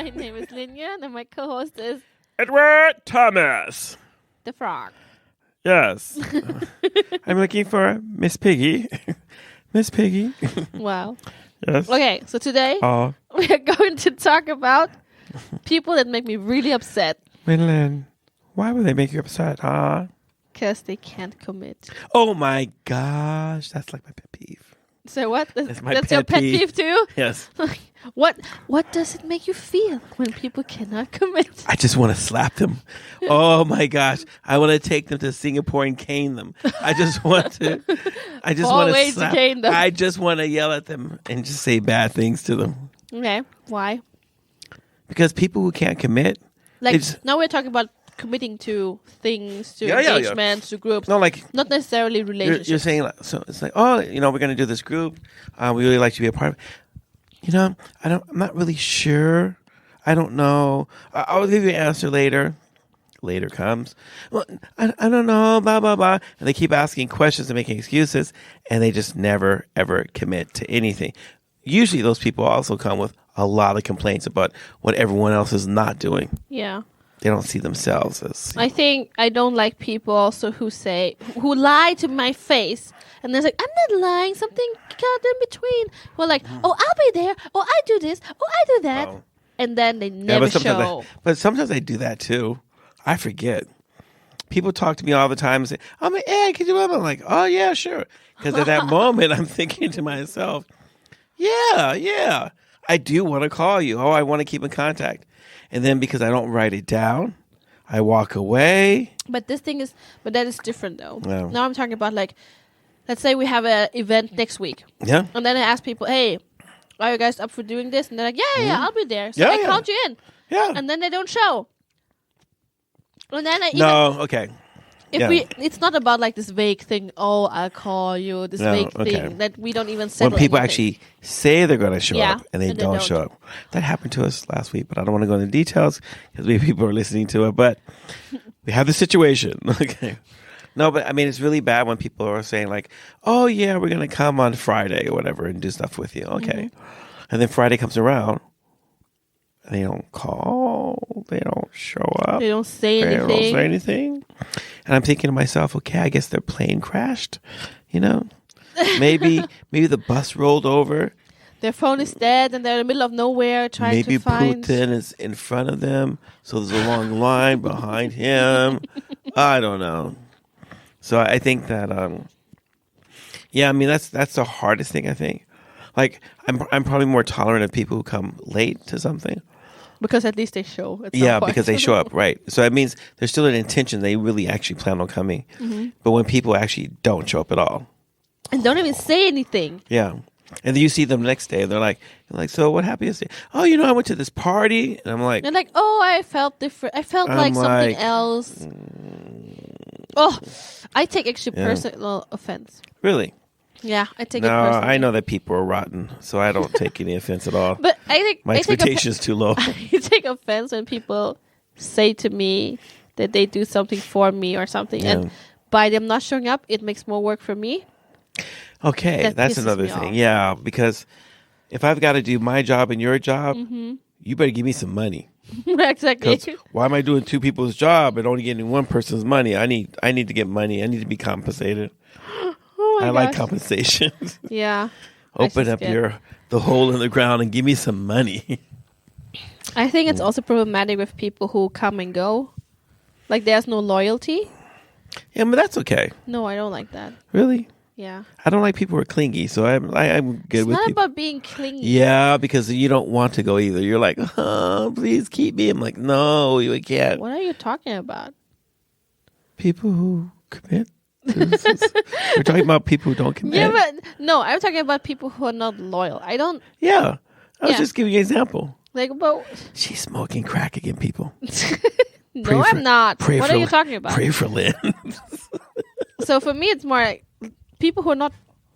My name is Linya, and my co-host is Edward Thomas. the Frog. Yes. I'm looking for Miss Piggy. Miss Piggy. Wow. Yes. Okay, so today we are going to talk about people that make me really upset. Winland, why would they make you upset, huh? Because they can't commit. Oh my gosh. That's like my pet peeve. So what? That's my That's your pet pet peeve. peeve too? Yes. What does it make you feel when people cannot commit? I just want to slap them. Oh my gosh. I want to take them to Singapore and cane them. I just want to Ways to slap. cane them. I just want to yell at them and just say bad things to them. Okay, why? Because people who can't commit, Like, it's- now we're talking about committing to things, to Yeah. engagements, to groups. no, like Not necessarily relationships. you're saying, like, so it's like, oh, we're going to do this group. We really like to be a part of it. I'm not really sure. I don't know. I'll give you an answer later. Later comes. Well, I don't know, blah, blah, blah. And they keep asking questions and making excuses, and they just never, ever commit to anything. Usually those people also come with a lot of complaints about what everyone else is not doing. Yeah. They don't see themselves as... I think I don't like people also who lie to my face. And they're like, I'm not lying. Something got in between. Well, like, oh, I'll be there. Oh, I do this. Oh, I do that. Oh. And then they never show. But sometimes I do that too. I forget. People talk to me all the time and say, "I'm like, hey, could you?" I'm like, "Oh yeah, sure." Because at that moment, I'm thinking to myself, "Yeah, I do want to call you. Oh, I want to keep in contact." And then because I don't write it down, I walk away. But that is different though. Yeah. Now I'm talking about, like, let's say we have an event next week. Yeah. And then I ask people, hey, are you guys up for doing this? And they're like, yeah, I'll be there. So Yeah, I yeah. count you in. Yeah. And then they don't show. And then Okay. it's not about like this vague thing. Oh, I'll call you. This vague thing that we don't even settle. When people anything. actually say they're going to show Yeah, up and they and they don't don't. show up. That happened to us last week, but I don't want to go into details because maybe people are listening to it. But we have the situation. Okay. No, but I mean, it's really bad when people are saying like, oh, yeah, we're going to come on Friday or whatever and do stuff with you. Okay. And then Friday comes around and they don't call. They don't show up. They don't say They anything. don't say anything. And I'm thinking to myself, okay, I guess their plane crashed. Maybe the bus rolled over. Their phone is dead and they're in the middle of nowhere trying Maybe to find. Putin is in front of them, so there's a long line behind him. I don't know. So I think that, I mean that's the hardest thing. I think, like I'm probably more tolerant of people who come late to something. Because at least they show. At some Yeah, point. because they show up, right? So it means there's still an intention. They really actually plan on coming. Mm-hmm. But when people actually don't show up at all, And don't even say anything. yeah. And then you see them the next day, and they're like, so what happened yesterday? Oh, I went to this party. And I'm like, They're like, oh, I felt different. I felt I'm like something like, else. Oh, I take actually personal offense. really? Yeah, I take it No, personally. I know that people are rotten, so I don't take any offense at all. But I think My expectation is too low. I take offense when people say to me that they do something for me or something. Yeah. And by them not showing up, it makes more work for me. Okay, That that's pisses another me thing. off. Yeah, because if I've got to do my job and your job, Mm-hmm. you better give me some money. Exactly. 'Cause why am I doing two people's job and only getting one person's money? I need to get money. I need to be compensated. Oh my I like gosh. compensation. Yeah. Open I up just get- the hole in the ground and give me some money. I think it's also problematic with people who come and go. Like there's no loyalty. Yeah, but that's okay. No, I don't like that. Really, Yeah. I don't like people who are clingy, so I'm good It's with not people. about being clingy. Yeah, because you don't want to go either. You're like, oh, please keep me. I'm like, no, you can't. What are you talking about? People who commit. We're talking about people who don't commit. Yeah, but no, I'm talking about people who are not loyal. I don't Yeah. I was Yeah. just giving you an example. like. But She's smoking crack again, people. no, Pray I'm for- not. Pray What for, are you talking about? Pray for Lynn. So for me, it's more like people who are not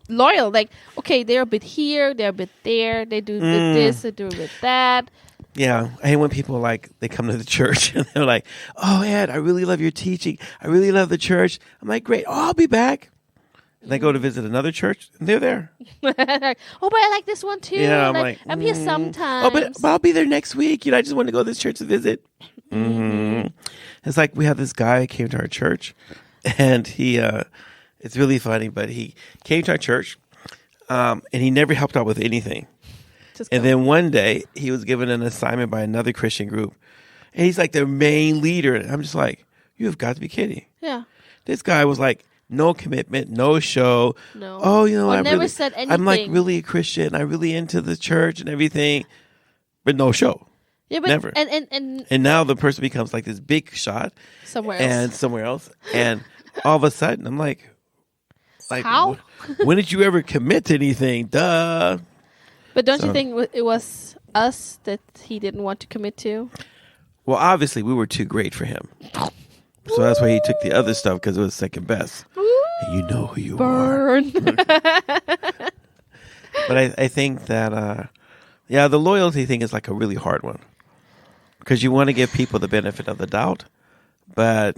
loyal. Like, okay, they're a bit here, they're a bit there. They do a bit this, they do a bit that. Yeah, I hate when people they come to the church and they're like, "Oh, Ed, I really love your teaching. I really love the church." I'm like, "Great, oh, I'll be back." And I go to visit another church, and they're there. Oh, but I like this one too. Yeah, I'm here sometimes. Oh, but I'll be there next week. I just want to go to this church to visit. Mm-hmm. It's like we have this guy who came to our church, and he, it's really funny, but he came to our church, and he never helped out with anything. And then one day, he was given an assignment by another Christian group, and he's like their main leader. And I'm just like, you have got to be kidding. Yeah. This guy was like, no commitment, no show. No. Oh, I never really, said anything. I'm like really a Christian. I'm really into the church and everything, but no show. Yeah, but never. And now the person becomes like this big shot somewhere else. And all of a sudden, I'm like how? When did you ever commit to anything? Duh. But don't you think it was us that he didn't want to commit to? Well, obviously, we were too great for him. So that's why he took the other stuff, because it was second best. And you know who you are. But I think that, the loyalty thing is like a really hard one. Because you want to give people the benefit of the doubt. But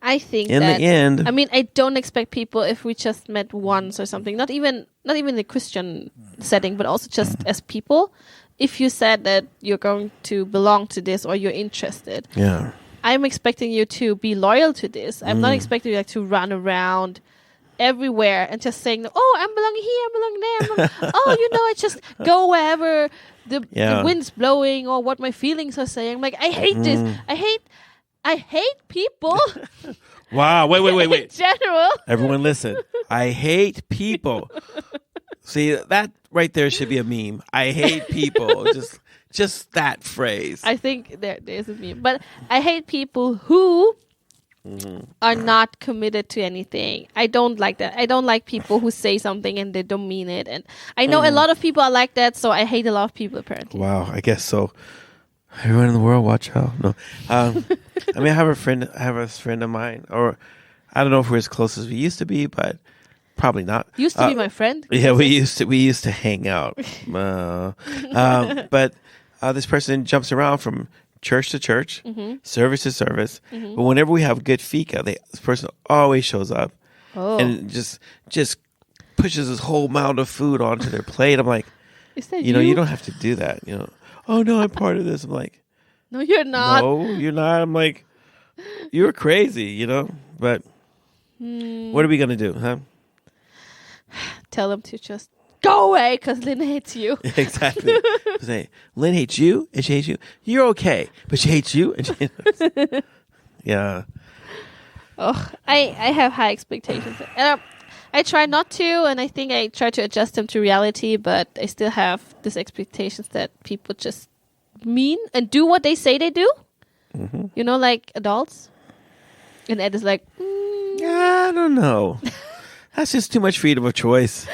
I think in the end, I mean, I don't expect people, if we just met once or something, not even the Christian setting, but also just as people, if you said that you're going to belong to this or you're interested. Yeah. I'm expecting you to be loyal to this. I'm not expecting you to run around everywhere and just saying, "Oh, I'm belonging here, I'm belonging there." I just go wherever the wind's blowing or what my feelings are saying. I'm like, I hate this. I hate people. Wow! Wait! In general, everyone, listen. I hate people. See, that right there should be a meme. I hate people. Just that phrase. I think there's a meme. But I hate people who are not committed to anything. I don't like that. I don't like people who say something and they don't mean it. And I know a lot of people are like that, so I hate a lot of people apparently. Wow, I guess so. Everyone in the world, watch out. No. I mean, I have a friend of mine, or I don't know if we're as close as we used to be, but probably not. Used to be my friend. Yeah, we used to hang out. But this person jumps around from church to church, service to service. But whenever we have good Fika, this person always shows up and just pushes his whole amount of food onto their plate. I'm like, is that you don't have to do that. Oh no, I'm part of this. I'm like, no, you're not. No, you're not. I'm like, you're crazy, But what are we gonna do, huh? Tell them to just go away because Lynn hates you. Exactly. Say, Lynn hates you and she hates you. You're okay, but she hates you and she yeah. Oh, I have high expectations. I try not to, and I think I try to adjust them to reality, but I still have these expectations that people just mean and do what they say they do. Like adults. And Ed is like, I don't know. That's just too much freedom of choice.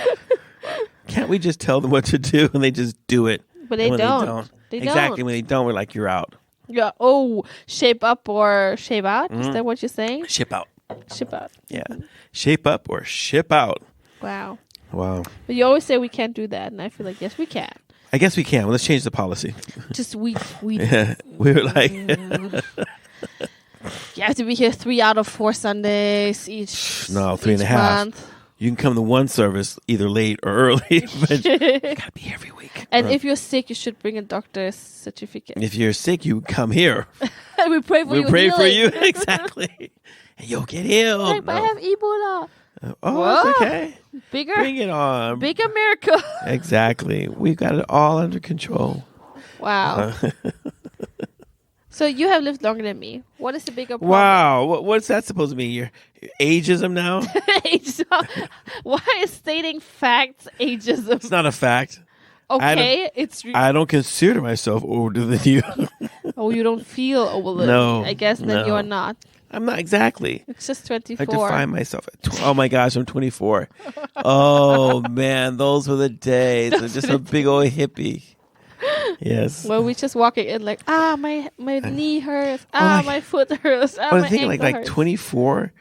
Can't we just tell them what to do and they just do it? But they don't. Exactly. When they don't, we're like, you're out. Yeah. Oh, shape up or shape out? Is that what you're saying? Ship out. Ship out. Yeah. Shape up or ship out. Wow. But you always say we can't do that, and I feel like, yes, we can. I guess we can. Well, let's change the policy. Just we. Yeah. We were like... You have to be here 3 out of 4 Sundays each. No, 3.5. Month. You can come to one service either late or early, but you gotta be every week. And if you're sick, you should bring a doctor's certificate. If you're sick, you come here. We pray for you. We pray for you, exactly. And you'll get healed. Like, but I have Ebola. It's okay. Bigger. Bring it on. Bigger miracle. Exactly. We've got it all under control. Wow. So you have lived longer than me. What is the bigger problem? Wow. What's that supposed to mean? Your ageism now? Ageism. Why is stating facts ageism? It's not a fact. Okay. I don't consider myself older than you. Oh, you don't feel older. No. I guess then you are not. I'm not exactly. It's just 24. I define myself. Oh my gosh, I'm 24. Oh man, those were the days. I'm just a big old hippie. Yes. Well, we just walking in like, my knee hurts. My foot hurts. But my I think ankle like hurts. 24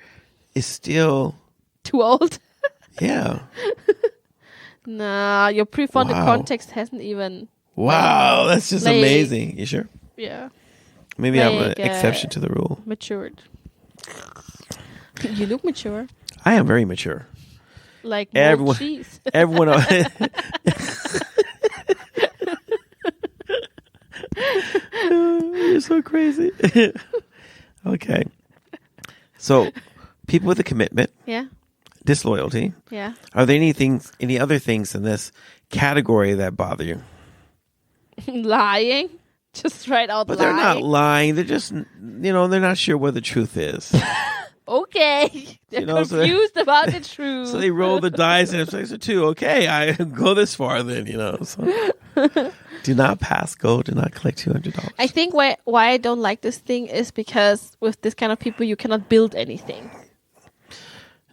is still too old. Yeah. Nah, your prefrontal context hasn't even. Wow, that's just amazing. You sure? Yeah. Maybe I'm an exception to the rule. Matured. You look mature. I am very mature. Like mold cheese. Everyone. You're so crazy. Okay. So, people with a commitment. Yeah. Disloyalty. Yeah. Are there any other things in this category that bother you? Lying. Just right out But lying. they're not lying. They're just, they're not sure where the truth is. Okay. They're confused about the truth. So they roll the dice and it's like, so two. Okay, I go this far then, So. Do not pass go. Do not collect $200. I think why I don't like this thing is because with this kind of people, you cannot build anything.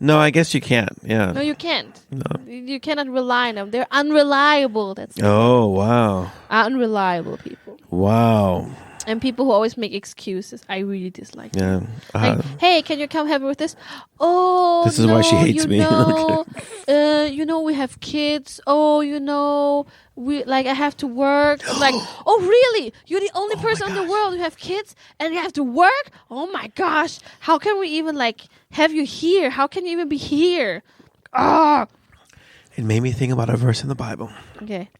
No, I guess you can't. Yeah. No, you can't. No. You cannot rely on them. They're unreliable. That's Oh, wow. Unreliable people. Wow. And people who always make excuses. I really dislike them. Yeah. Like, hey, can you come help me with this? Oh, this is why she hates me. We have kids. Oh, I have to work. Like, oh, really? You're the only person in the world who have kids and you have to work? Oh, my gosh. How can we even, have you here? How can you even be here? Ah. It made me think about a verse in the Bible. Okay.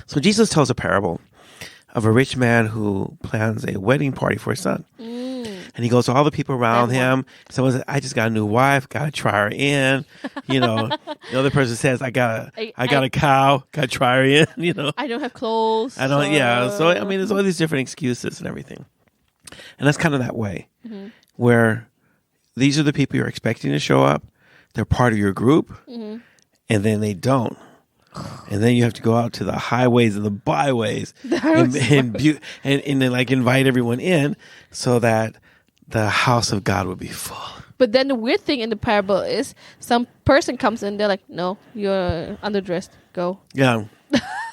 So Jesus tells a parable of a rich man who plans a wedding party for his son. And he goes to all the people around him. Someone says, I just got a new wife, got to try her in. The other person says, I got a cow, got to try her in, I don't have clothes. I don't, yeah. So, there's all these different excuses and everything. And that's kind of that way where these are the people you're expecting to show up. They're part of your group. And then they don't. And then you have to go out to the highways and the byways and then invite everyone in so that the house of God would be full. But then the weird thing in the parable is some person comes in, they're like, no, you're underdressed. Go. Yeah.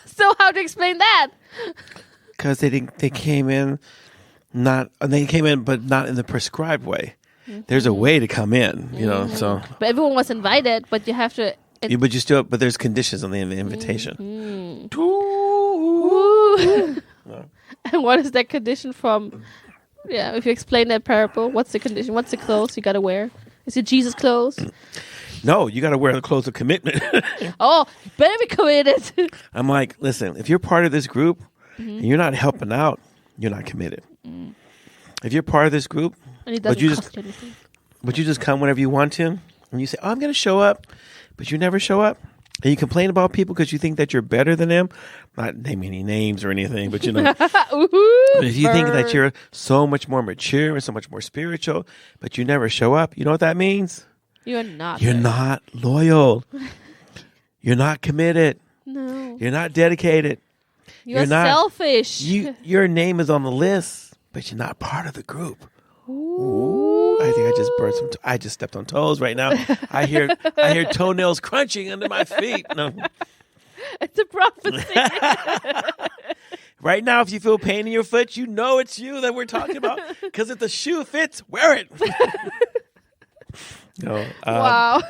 So how to explain that? Because they came in but not in the prescribed way. There's a way to come in, so. But everyone was invited, but you have to. But there's conditions on the invitation. And what is that condition from? Yeah, if you explain that parable, what's the condition? What's the clothes you got to wear? Is it Jesus' clothes? No, you got to wear the clothes of commitment. Oh, better be committed. I'm like, listen, if you're part of this group and you're not helping out, you're not committed. If you're part of this group, and it doesn't cost you anything. But you just come whenever you want to, and you say, oh, I'm going to show up, but you never show up. And you complain about people because you think that you're better than them. Not naming any names or anything, but if you think that you're so much more mature and so much more spiritual, but you never show up, you know what that means? You're not. You're not loyal. You're not committed. No. You're not dedicated. You're selfish. Your name is on the list, but you're not part of the group. Ooh. I think I just burned I just stepped on toes right now. I hear toenails crunching under my feet. No. It's a prophecy. Right now, if you feel pain in your foot, it's you that we're talking about. Because if the shoe fits, wear it. No. Wow.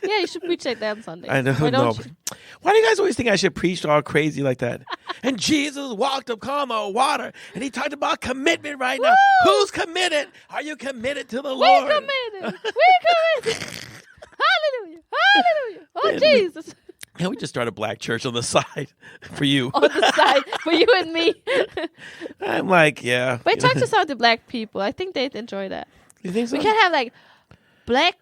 Yeah, you should preach like that on Sunday. I don't know. Why do you guys always think I should preach all crazy like that? And Jesus walked upon the water, and he talked about commitment right now. Who's committed? Are you committed to the Lord? We're committed. Hallelujah. Hallelujah. Oh, Jesus. And we just start a black church on the side for you. On the side for you and me. I'm like, yeah. But talk to some of the black people. I think they'd enjoy that. You think so? We can have Black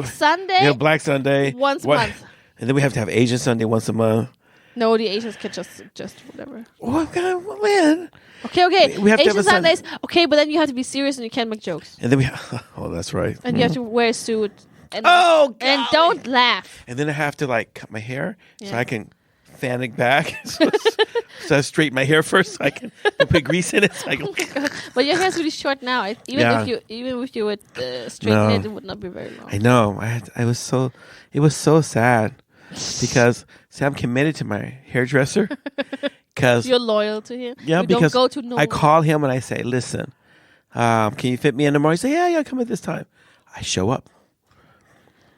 Sunday. Yeah, Black Sunday. Once a month. And then we have to have Asian Sunday once a month. No, the Asians can just whatever. Man. Okay. We have Asian to have Sundays. Okay, but then you have to be serious and you can't make jokes. And then that's right. And you have to wear a suit. And, and don't laugh. And then I have to cut my hair so I can fan it back. So I straighten my hair first so I can put grease in it. So I can But your hair's really short now. Even if you would straighten it would not be very long. I know. It was so sad because I'm committed to my hairdresser. Because you're loyal to him. Yeah, you because don't go to I call him and I say, listen, can you fit me in tomorrow? He say, yeah, come at this time. I show up.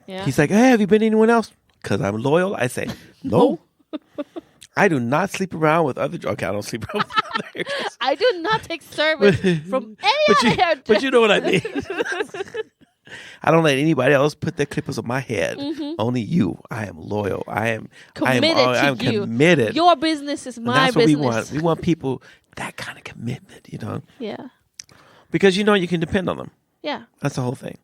Yeah. He's like, hey, have you been anyone else? Because I'm loyal. I say, no. I do not sleep around with other. Okay, I don't sleep around with other hairdressers. I do not take service from any other hairdresser. But you know what I mean. I don't let anybody else put their clippers on my head. Only you. I am loyal. I am committed I'm to you. committed. Your business is And my that's what business. we want. We want people that kind of commitment, Yeah. because you can depend on them. Yeah. That's the whole thing.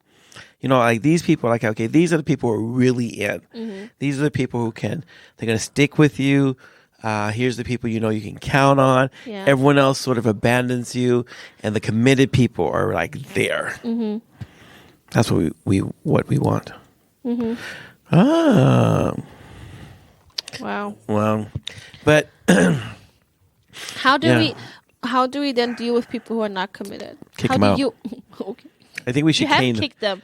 Like these people, like, okay, these are the people who are really in. These are the people they're going to stick with you. Here's the people you can count on. Yeah. Everyone else sort of abandons you, and the committed people are like there. That's what we want. Wow. Well, but How do we then deal with people who are not committed? Kick how them do out. you? Okay. I think we You should have cane them. kicked them.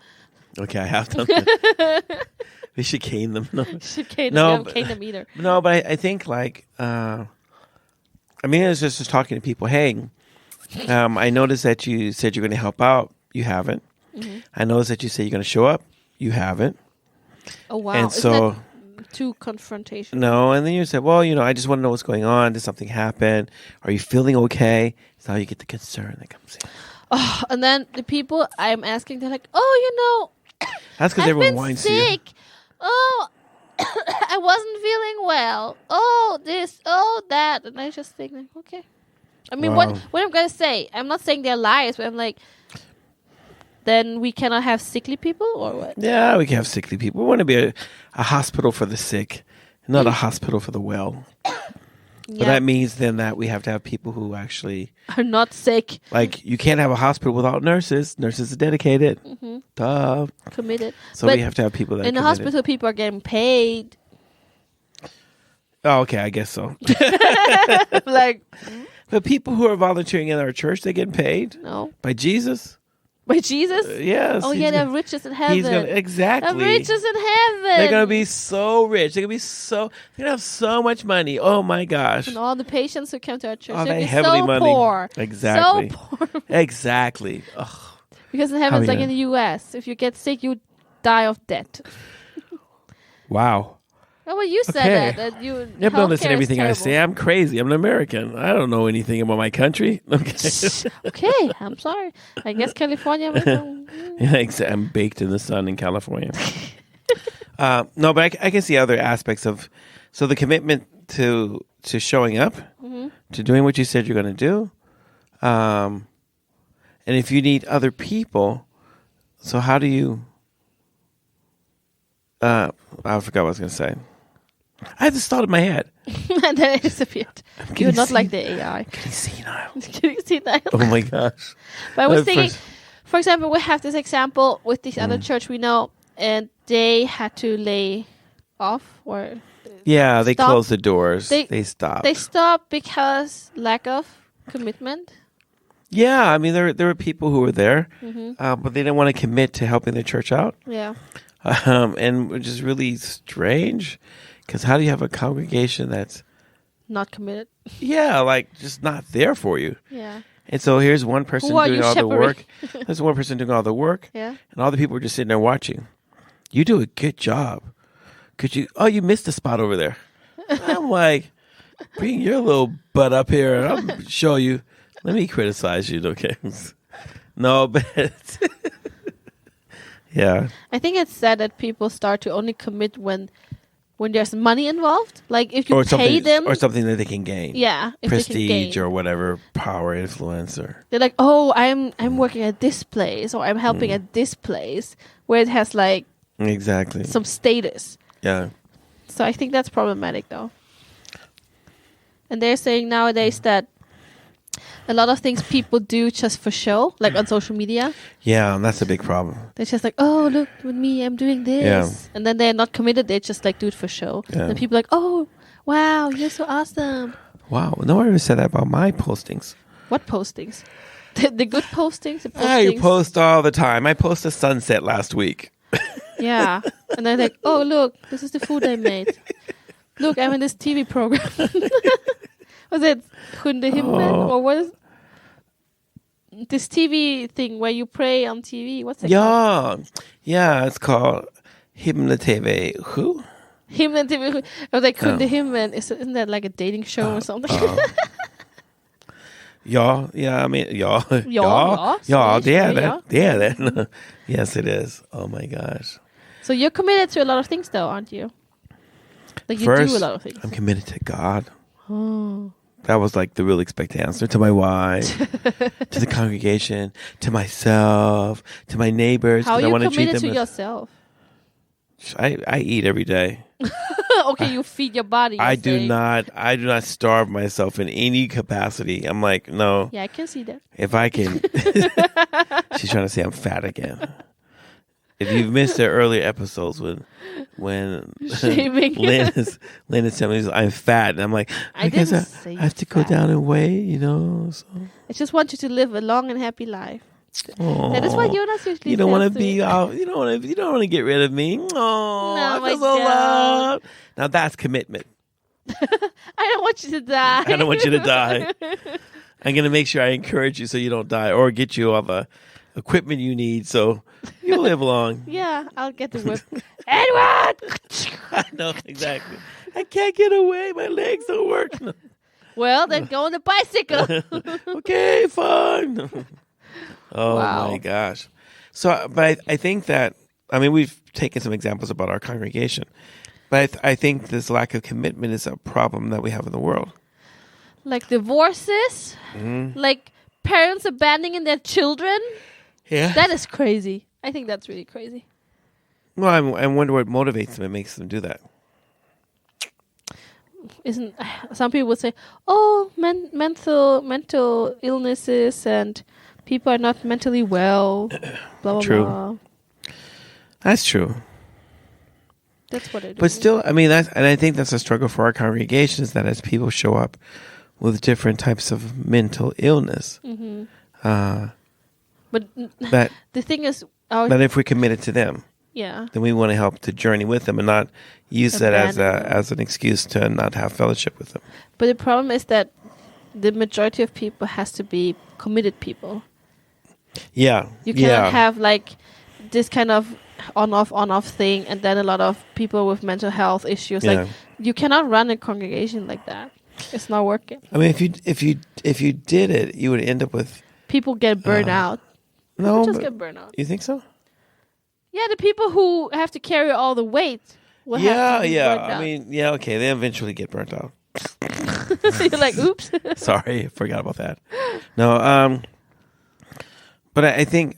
Okay, I have to. We should cane them. No, You should cane No, them. You don't but- cane them either. no, but I think like it's just talking to people. Hey, I noticed that you said you're going to help out. You haven't. I noticed that you said you're going to show up. You haven't. Oh wow! And Isn't so that too confrontational? no, and then you said, well, I just want to know what's going on. Did something happen? Are you feeling okay? So now you get the concern that comes in. Oh, and then the people I'm asking, they're like, "Oh, That's because I've everyone been whines to you. sick. Oh, I wasn't feeling well. Oh, this, oh, that." And I just think, like, okay. I mean, Wow. what I'm gonna say? I'm not saying they're liars, but I'm like, then we cannot have sickly people, or what? Yeah, we can have sickly people. We want to be a hospital for the sick, not a hospital for the well. But Yeah, that means then that we have to have people who actually, are not sick, like, you can't have a hospital without nurses. Nurses are dedicated. Duh. committed. So But we have to have people that in are the committed. hospital, people are getting paid. Oh, okay, I guess so. Like, But people who are volunteering in our church, they get paid no, by Jesus. by Jesus. Yes. Oh he's yeah, they gonna- have riches in heaven. He's gonna They exactly. have riches in heaven. They're gonna be so rich. They're gonna have so much money. Oh my gosh. And all the patients who come to our church, Oh, they're that be heavenly so money. poor. Exactly. So poor. Exactly. Ugh. Because in heaven, it's like yeah. in the US. If you get sick, you die of debt. Wow. Oh, well, you said Okay. that you. Yeah, but don't listen to healthcare is everything I terrible. say. I'm crazy. I'm an American. I don't know anything about my country. Okay. Okay, I'm sorry. I guess California. Yeah, I'm baked in the sun in California. No, but I can see other aspects of. So the commitment to showing up, to doing what you said you're going to do, and if you need other people, so how do you? I forgot what I was going to say. I had this thought in my head. And then it disappeared. You're not like the AI. Getting senile. Can you see that? Oh my gosh. But I was At thinking, first- for example, we have this example with this other church we know, and they had to lay off or Yeah, they Stop. closed the doors. They- They stopped. they stopped because lack of commitment. Yeah, I mean there were people who were there, but they didn't want to commit to helping their church out, Yeah. and which is really strange. Because how do you have a congregation that's Not committed. like just not there for you? Yeah. And so here's one person Who are doing you all the work. shepherding? There's one person doing all the work, Yeah. and all the people are just sitting there watching. You do a good job. Could you? Oh, you missed a spot over there. I'm like, bring your little butt up here, and I'll show you. Let me criticize you, okay? No, but yeah, I think it's sad that people start to only commit when there's money involved. Like if you or pay something, them, or something that they can gain. yeah, if they can Prestige gain. or whatever, power, influence, or They're like, oh, I'm working at this place, or I'm helping at this place, where it has like exactly. some status. Yeah, So I think that's problematic, though. And they're saying nowadays that a lot of things people do just for show, like on social media. yeah, and that's a big problem. They're just like, oh, look with me, I'm doing this. Yeah. And then they're not committed. They just like do it for show. Yeah. And people are like, oh, wow, you're so awesome. Wow, no one ever said that about my postings. What postings? The good postings? The I postings? post all the time. I posted a sunset last week. Yeah. And they're like, oh, look, this is the food I made. Look, I'm in this TV program. Was it Hunde Himmel? Oh. Or what is this TV thing where you pray on TV? What's it called? Yeah, it's called Himla TV. Who? Himmel TV. I was like, Hunde Oh. Himmel. Isn't that like a dating show or something? Y'all, yeah, I mean, y'all, Y'all, y'all, Swedish, yeah, right, that. Yes, it is. Oh my gosh. So you're committed to a lot of things, though, aren't you? Like you First, do a lot of things. I'm committed to God. Oh. That was like the real expected answer. To my wife, to the congregation, to myself, to my neighbors. How are 'cause I you want to treat committed them to as- yourself? I eat every day. Okay, you feed your body. I you're do saying. not starve myself in any capacity. I'm like, no. Yeah, I can see that. If I can, she's trying to say I'm fat again. If you've missed the earlier episodes when Shaming. Lynn is telling me I'm fat, and I'm like, I guess didn't say I have to go fat. down in weight, you know. So. I just want you to live a long and happy life. Aww. That is what Jonas usually You don't want to says be you don't want to get rid of me. Oh, I my feel so God. loved. Now that's commitment. I don't want you to die. I don't want you to die. I'm going to make sure I encourage you so you don't die, or get you all the equipment you need so you'll live long. Yeah, I'll get the whip. Edward! I know, exactly. I can't get away. My legs don't work. Well, then go on the bicycle. Okay, fine. Oh, Wow. my gosh. So, but I think that, I mean, we've taken some examples about our congregation, but I think this lack of commitment is a problem that we have in the world. Like divorces, like parents abandoning their children. Yeah. That is crazy. I think that's really crazy. Well, I wonder what motivates them and makes them do that. Isn't some people would say, "Oh, mental illnesses and people are not mentally well." Blah blah True. blah. That's true. That's what I do. But still, I mean, and I think that's a struggle for our congregation, is that as people show up with different types of mental illness, but that the thing is, our that if we're committed to them, yeah, then we want to help to journey with them and not use that Abandon them. as an excuse to not have fellowship with them. but the problem is that the majority of people has to be committed people. Yeah. You cannot have like this kind of on off thing, and then a lot of people with mental health issues. Yeah. Like you cannot run a congregation like that. It's not working. I mean, if you did it, you would end up with People get burned out. no. People just But get burned out. you think so? Yeah, the people who have to carry all the weight. Will have to be burned I out. mean, yeah. Okay, they eventually get burnt out. You're like, oops. Sorry, I forgot about that. No, but I think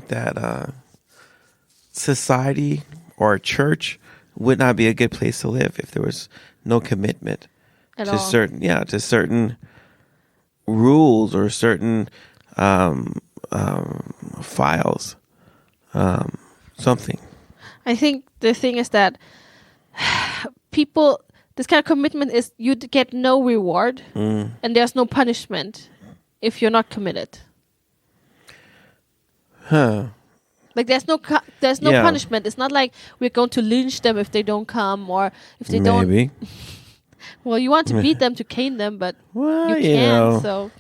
that society or a church would not be a good place to live if there was no commitment At to all. certain rules or certain files, something. I think the thing is that people, this kind of commitment is you get no reward and there's no punishment if you're not committed. Huh. Like there's no Yeah. punishment. It's not like we're going to lynch them if they don't come or if they don't. Maybe. Well, you want to beat them to cane them, but Well, you you can't. know, So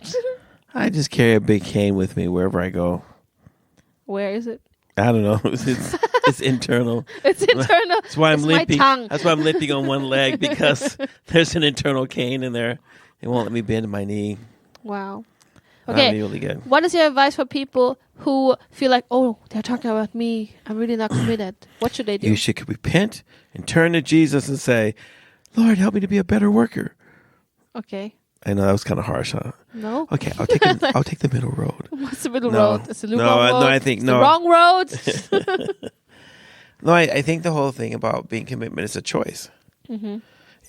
I just carry a big cane with me wherever I go. where is it? I don't know. It's internal. It's internal. That's why I'm It's limping. my tongue. That's why I'm limping on one leg, because there's an internal cane in there. It won't let me bend my knee. Wow. That'd Okay. be really good. What is your advice for people who feel like, oh, they're talking about me. I'm really not committed. What should they do? You should repent and turn to Jesus and say, Lord, help me to be a better worker. Okay. I know that was kind of harsh, huh? No. Okay, I'll take the middle road. What's the middle No. road? It's the No, wrong road. no, I think It's no. the wrong road. No, I think the whole thing about being commitment is a choice. Mm-hmm.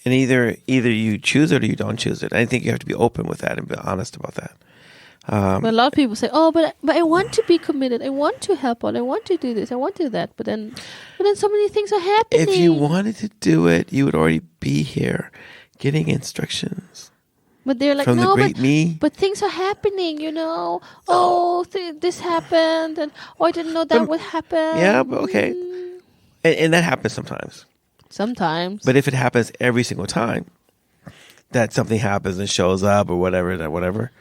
And either you choose it or you don't choose it. I think you have to be open with that and be honest about that. But a lot of people say, "Oh, but I want to be committed. I want to help out. I want to do this. I want to do that." But then so many things are happening. If you wanted to do it, you would already be here getting instructions but they're like, from "No, the great me. but things are happening. You know. Oh, this happened, and I didn't know that would happen." Yeah, but okay. And that happens sometimes. Sometimes. But if it happens every single time that something happens and shows up or whatever,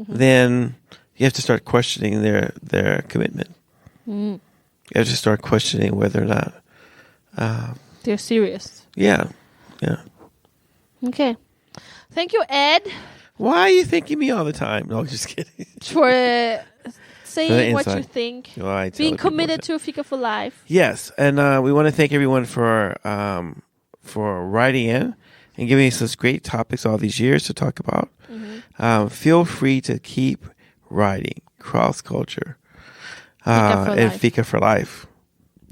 then you have to start questioning their commitment. You have to start questioning whether or not. they're serious. Yeah. Okay. Thank you, Ed. Why are you thanking me all the time? No, just kidding. For saying what insight. you think. Well, I tell Being people committed that. to Fika for life. Yes, and we want to thank everyone for writing in and giving us such great topics all these years to talk about. Feel free to keep writing cross culture and Fika for life.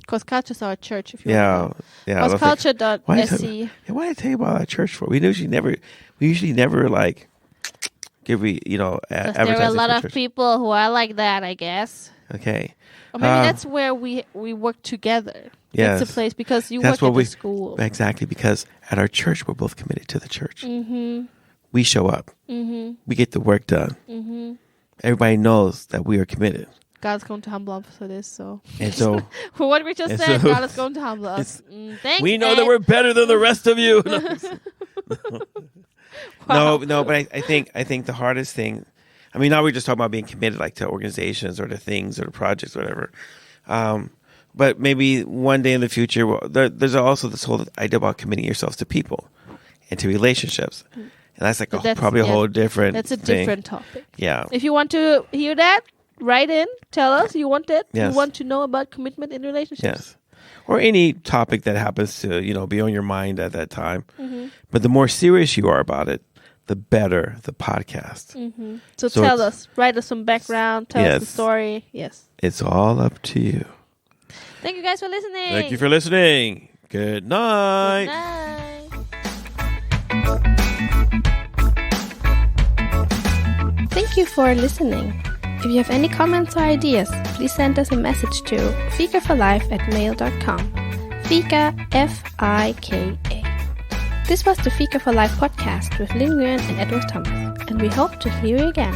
Cross Culture is our church. If you want to know. Crossculture.se. Why did I tell you about our church for? We usually never like give advertising. There are a lot of church. people who are like that, I guess. Okay. Or maybe that's where we work together. Yes. That's the place because you That's work at what the school. Exactly, because at our church, we're both committed to the church. Mm-hmm. We show up. Mm-hmm. We get the work done. Mm-hmm. Everybody knows that we are committed. God's going to humble us for this. And so, for what we just said, God is going to humble us. Thanks, we know Ed. that we're better than the rest of you. Wow. No, but I think the hardest thing. I mean, now we're just talking about being committed, like to organizations or to things or to projects, or whatever. But maybe one day in the future, there's also this whole idea about committing yourselves to people and to relationships. And that's like probably a whole different That's a thing. different topic. Yeah. If you want to hear that, write in. Tell us you want it. Yes. You want to know about commitment in relationships. Yes. Or any topic that happens to, be on your mind at that time. Mm-hmm. But the more serious you are about it, the better the podcast. Mm-hmm. So tell us. Write us some background. Tell us the story. Yes. It's all up to you. Thank you guys for listening. Thank you for listening. Good night. Good night. Thank you for listening. If you have any comments or ideas, please send us a message to fikaforlife@mail.com. Fika, F-I-K-A. This was the Fika for Life podcast with Lin Nguyen and Edward Thomas, and we hope to hear you again.